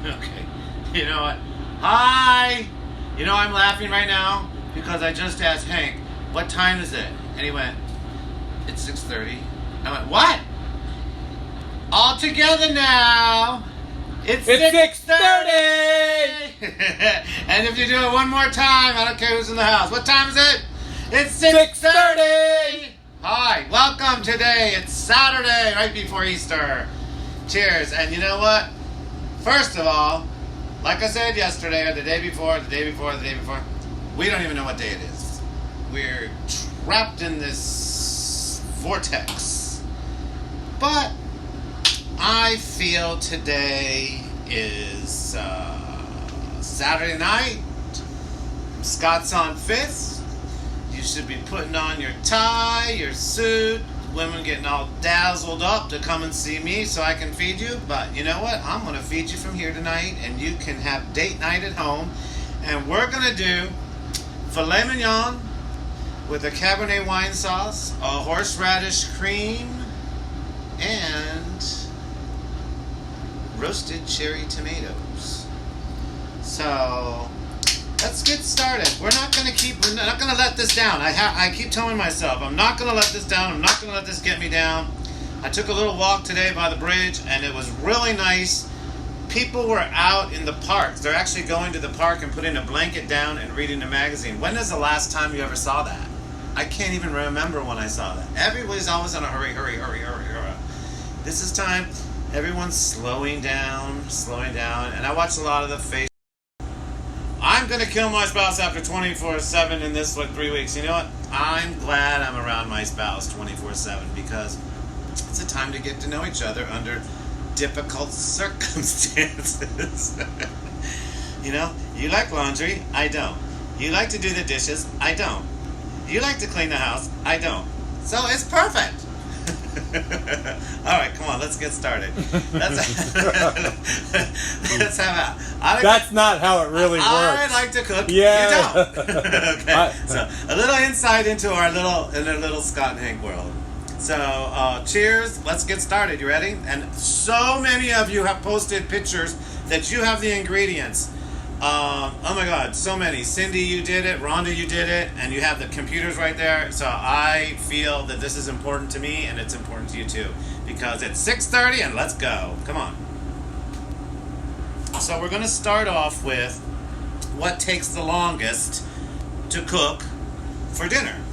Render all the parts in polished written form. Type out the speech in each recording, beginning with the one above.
Okay. You know what? Hi! You know I'm laughing right now because I just asked Hank, what time is it? And he went, it's 6:30. I went, what? All together now. It's 6:30! And if you do it one more time, I don't care who's in the house. What time is it? It's 6:30! Hi, welcome today. It's Saturday, right before Easter. Cheers. And you know what? First of all, like I said yesterday, or the day before, we don't even know what day it is. We're trapped in this vortex. But I feel today is Saturday night. Scott's on 5th. You should be putting on your tie, your suit. Women getting all dazzled up to come and see me so I can feed you. But you know what? I'm going to feed you from here tonight, and you can have date night at home. And we're going to do filet mignon with a Cabernet wine sauce, a horseradish cream, and roasted cherry tomatoes. So let's get started. We're not going to let this down. I keep telling myself, I'm not going to let this down. I'm not going to let this get me down. I took a little walk today by the bridge, and it was really nice. People were out in the park. They're actually going to the park and putting a blanket down and reading a magazine. When is the last time you ever saw that? I can't even remember when I saw that. Everybody's always in a hurry. This is time. Everyone's slowing down. And I watch a lot of the face. I'm going to kill my spouse after 24/7 in this 3 weeks. You know what? I'm glad I'm around my spouse 24/7 because it's a time to get to know each other under difficult circumstances. You know, you like laundry, I don't. You like to do the dishes, I don't. You like to clean the house, I don't. So it's perfect. All right, come on, let's get started. Let's have out. That's not how it really works. I like to cook. Yeah. You don't. Okay. So a little insight into our little Scott and Hank world. So cheers. Let's get started. You ready? And so many of you have posted pictures that you have the ingredients. Oh my God, so many. Cindy, you did it. Rhonda, you did it. And you have the computers right there. So I feel that this is important to me, and it's important to you too. Because it's 6:30 and let's go. Come on. So we're going to start off with what takes the longest to cook for dinner.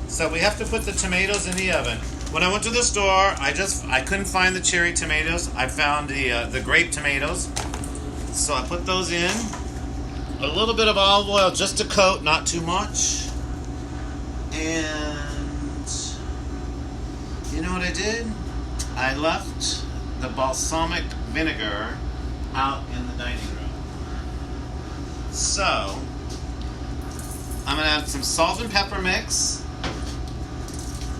So we have to put the tomatoes in the oven. When I went to the store, I couldn't find the cherry tomatoes. I found the grape tomatoes. So I put those in. A little bit of olive oil just to coat, not too much. And you know what I did? I left the balsamic vinegar out in the dining room. So I'm going to add some salt and pepper mix.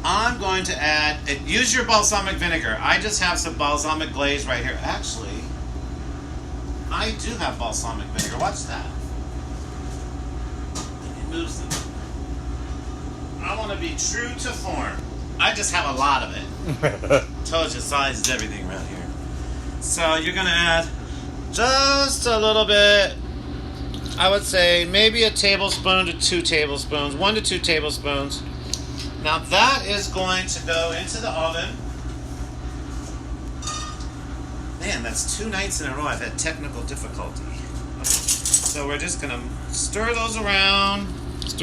I'm going to add, use your balsamic vinegar. I just have some balsamic glaze right here. Actually, I do have balsamic vinegar. Watch that. It moves them. I want to be true to form. I just have a lot of it. Told you, size is everything around here. So you're going to add just a little bit. I would say maybe a tablespoon to 2 tablespoons. 1 to 2 tablespoons. Now that is going to go into the oven. Man, that's 2 nights in a row I've had technical difficulty. Okay. So we're just going to stir those around.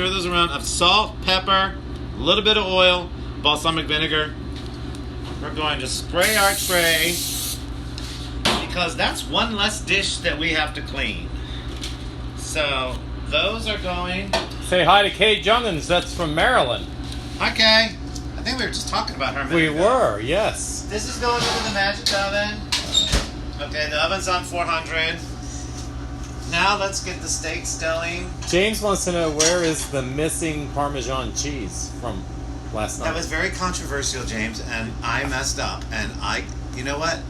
Of salt, pepper, a little bit of oil, balsamic vinegar. We're going to spray our tray because that's one less dish that we have to clean. So those are going. Say hi to Kay Jungins. That's from Maryland. Okay. I think we were just talking about her a minute ago. We were, yes. This is going into the magic oven. Okay, the oven's on 400. Now let's get the steaks going. James wants to know, where is the missing Parmesan cheese from last night? That was very controversial, James, and I messed up. And you know what?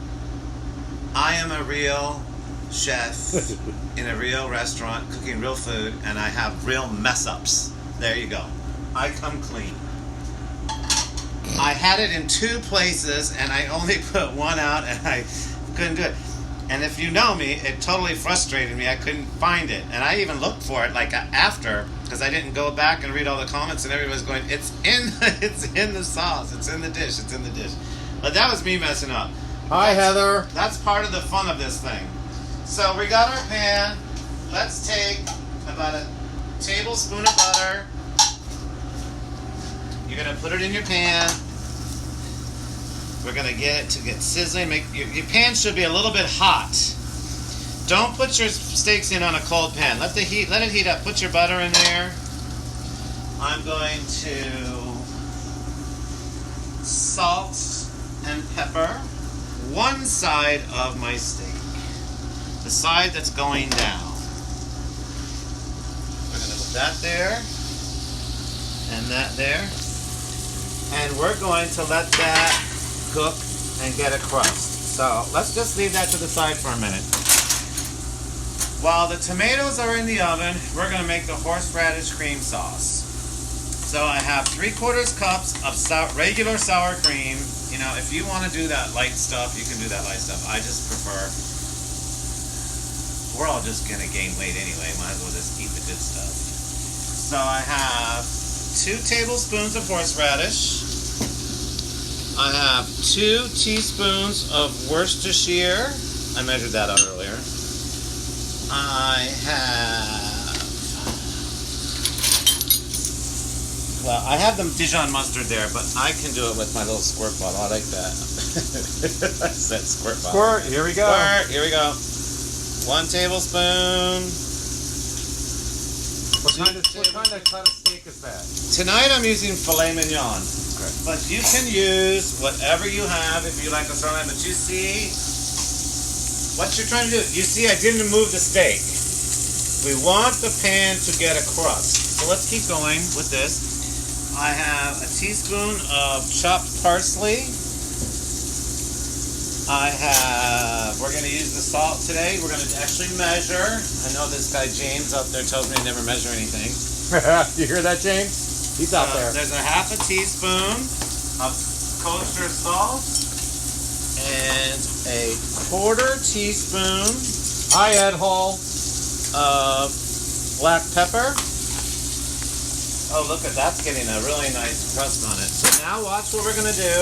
I am a real chef in a real restaurant cooking real food, and I have real mess ups. There you go. I come clean. I had it in 2 places, and I only put one out, and I couldn't do it. And if you know me, it totally frustrated me. I couldn't find it. And I even looked for it like after, because I didn't go back and read all the comments, and everybody was going, it's in the sauce. It's in the dish. It's in the dish. But that was me messing up. Hi, Heather. That's part of the fun of this thing. So we got our pan. Let's take about a tablespoon of butter. You're going to put it in your pan. We're gonna get it to get sizzling. Your pan should be a little bit hot. Don't put your steaks in on a cold pan. Let it heat up. Put your butter in there. I'm going to salt and pepper one side of my steak. The side that's going down. We're gonna put that there and that there. And we're going to let that cook and get a crust. So let's just leave that to the side for a minute. While the tomatoes are in the oven, we're going to make the horseradish cream sauce. So I have 3/4 cups of regular sour cream. You know, if you want to do that light stuff, you can do that light stuff. I just prefer, we're all just going to gain weight anyway. Might as well just eat the good stuff. So I have 2 tablespoons of horseradish. I have 2 teaspoons of Worcestershire. I measured that out earlier. I have the Dijon mustard there, but I can do it with my little squirt bottle. I like that. I said squirt bottle. Squirt, here we go. Squirt, here we go. 1 tablespoon. What kind of steak is that? Tonight I'm using filet mignon. But you can use whatever you have if you like a certain. But you see what you're trying to do. You see, I didn't move the steak. We want the pan to get a crust. So let's keep going with this. I have a teaspoon of chopped parsley. We're going to use the salt today. We're going to actually measure. I know this guy James out there tells me I never measure anything. You hear that, James? He's out there. There's a half a teaspoon of kosher salt and a 1/4 teaspoon. Hi, Ed Hall. Of black pepper. Oh, look at that's getting a really nice crust on it. So now watch what we're gonna do.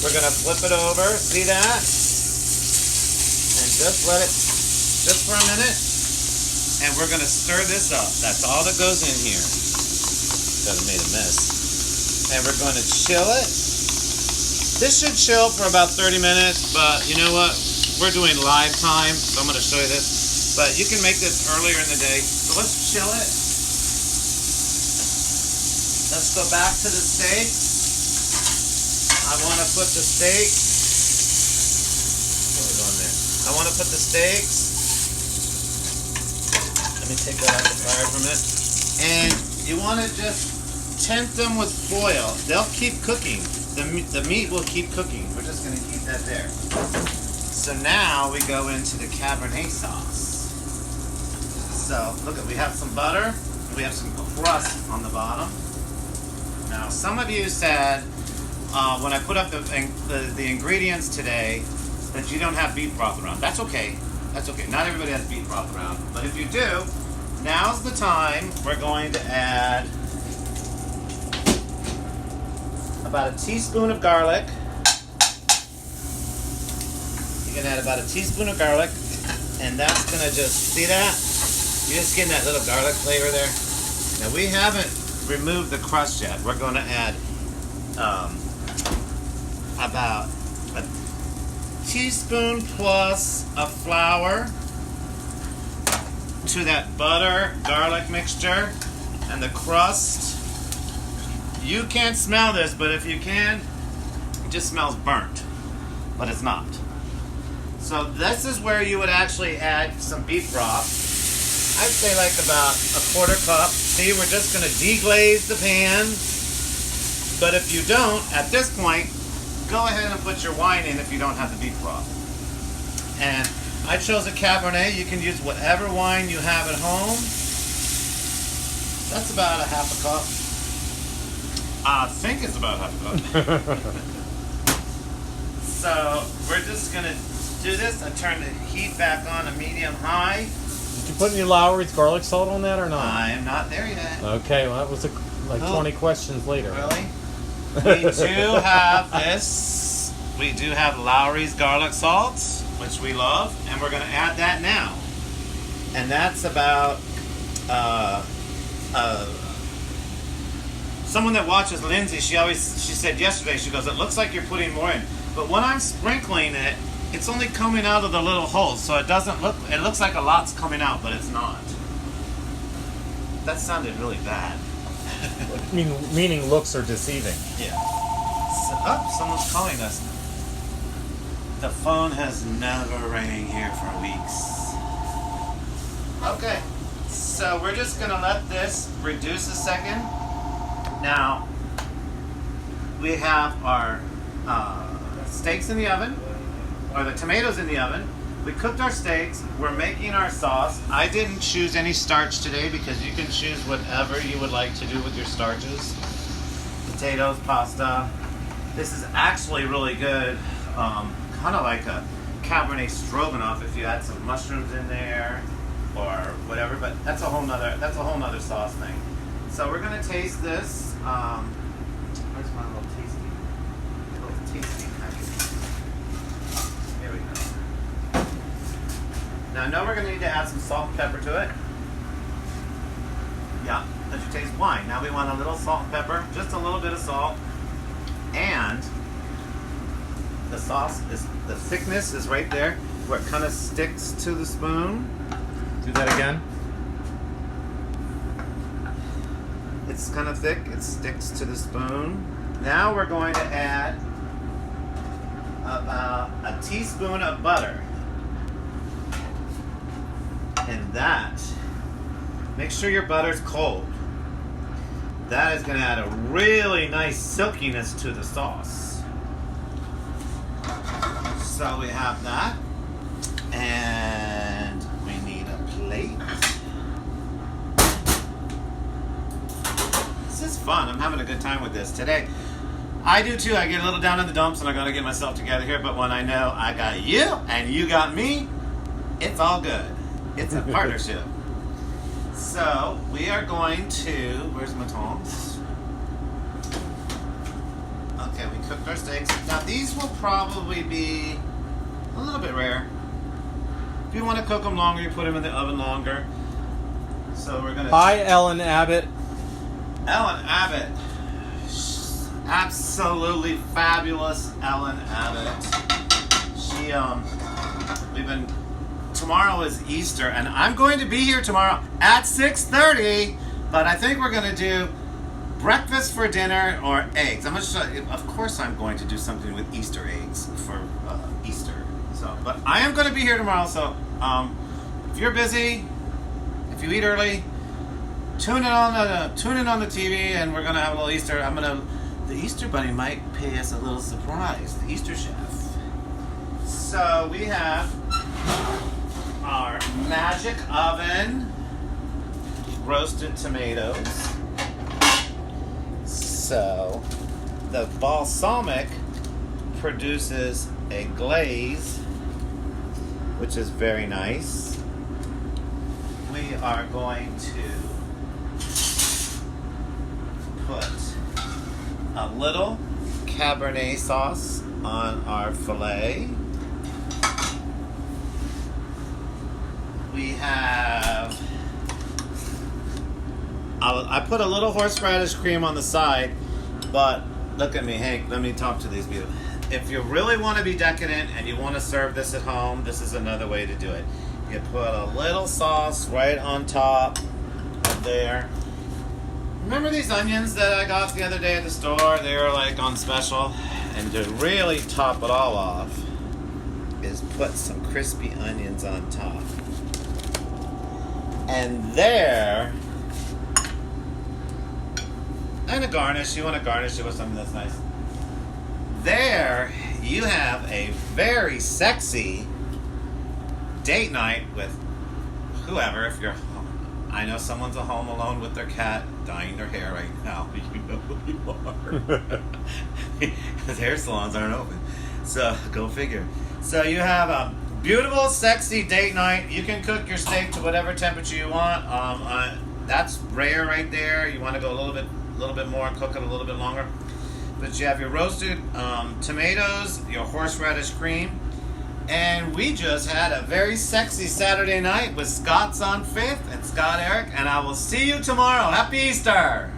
We're gonna flip it over. See that? And just let it, just for a minute. And we're gonna stir this up. That's all that goes in here. Could have made a mess. And we're going to chill it. This should chill for about 30 minutes, but you know what? We're doing live time, so I'm going to show you this. But you can make this earlier in the day. So let's chill it. Let's go back to the steak. I want to put the steak. What was on there? I want to put the steaks. Let me take that out the fire for a minute. And you want to just tent them with foil. They'll keep cooking. The meat will keep cooking. We're just going to keep that there. So now we go into the Cabernet sauce. So look at, we have some butter. And we have some crust on the bottom. Now some of you said when I put up the ingredients today that you don't have beef broth around. That's okay. That's okay. Not everybody has beef broth around. But if you do, now's the time. We're going to add about a teaspoon of garlic. You can add about a teaspoon of garlic, and that's gonna just, see that? You're just getting that little garlic flavor there. Now we haven't removed the crust yet. We're gonna add about a teaspoon plus of flour to that butter garlic mixture and the crust. You can't smell this, but if you can, it just smells burnt, but it's not. So this is where you would actually add some beef broth. I'd say like about a 1/4 cup. See, we're just gonna deglaze the pan. But if you don't, at this point, go ahead and put your wine in if you don't have the beef broth. And I chose a Cabernet. You can use whatever wine you have at home. That's about a 1/2 cup. I think it's about 1/2 cup. So we're just gonna do this. I turn the heat back on to medium high. Did you put any Lowry's garlic salt on that or not? I am not there yet. Okay, well, that was like 20 questions later. Really? We do have this. We do have Lowry's garlic salt, which we love, and we're going to add that now. And that's about someone that watches Lindsay. She said yesterday, she goes, it looks like you're putting more in, but when I'm sprinkling it, it's only coming out of the little holes, so it doesn't look. It looks like a lot's coming out, but it's not. That sounded really bad. Meaning looks are deceiving. Yeah. Someone's calling us. The phone has never rang here for weeks. Okay, so we're just gonna let this reduce a second. Now, we have our steaks in the oven, or the tomatoes in the oven. We cooked our steaks. We're making our sauce. I didn't choose any starch today because you can choose whatever you would like to do with your starches. Potatoes, pasta. This is actually really good. Kind of like a Cabernet Stroganoff if you add some mushrooms in there or whatever. But that's a whole nother sauce thing. So we're gonna taste this. Where's my little tasting package? Here we go. Now I know we're gonna need to add some salt and pepper to it. Yeah, let you taste wine. Now we want a little salt and pepper, just a little bit of salt, and the sauce is the thickness is right there where it kind of sticks to the spoon. Do that again. It's kind of thick. It sticks to the spoon. Now we're going to add about a teaspoon of butter. And that, make sure your butter's cold. That is going to add a really nice silkiness to the sauce. So we have that. And we need a plate. This is fun. I'm having a good time with this today. I do too. I get a little down in the dumps and I got to get myself together here. But when I know I got you and you got me, it's all good. It's a partnership. So we are going to, where's my tongs? Okay, we cooked our steaks. Now these will probably be a little bit rare. If you want to cook them longer, you put them in the oven longer. So we're going to... Hi, Ellen Abbott. Ellen Abbott. Absolutely fabulous Ellen Abbott. She, tomorrow is Easter, and I'm going to be here tomorrow at 6:30, but I think we're going to do breakfast for dinner or eggs. Of course I'm going to do something with Easter eggs for Easter. So, but I am going to be here tomorrow, so if you're busy, if you eat early, tune in on the TV, and we're going to have a little Easter. The Easter Bunny might pay us a little surprise, the Easter chef. So we have our Magic Oven roasted tomatoes. So the balsamic produces a glaze, which is very nice. We are going to put a little Cabernet sauce on our filet. We have... I put a little horseradish cream on the side, but look at me, Hank, let me talk to these people. If you really want to be decadent and you want to serve this at home, this is another way to do it. You put a little sauce right on top of there. Remember these onions that I got the other day at the store? They were like on special. And to really top it all off is put some crispy onions on top. And there, and a garnish. You want to garnish it with something that's nice. There, you have a very sexy date night with whoever. If you're, I know someone's at home alone with their cat dyeing their hair right now. You know who you are. Because hair salons aren't open. So go figure. So you have a beautiful, sexy date night. You can cook your steak to whatever temperature you want. That's rare right there. You want to go a little bit more, cook it a little bit longer. But you have your roasted tomatoes, your horseradish cream, and we just had a very sexy Saturday night with Scott's on 5th and Scott Eric, and I will see you tomorrow. Happy Easter!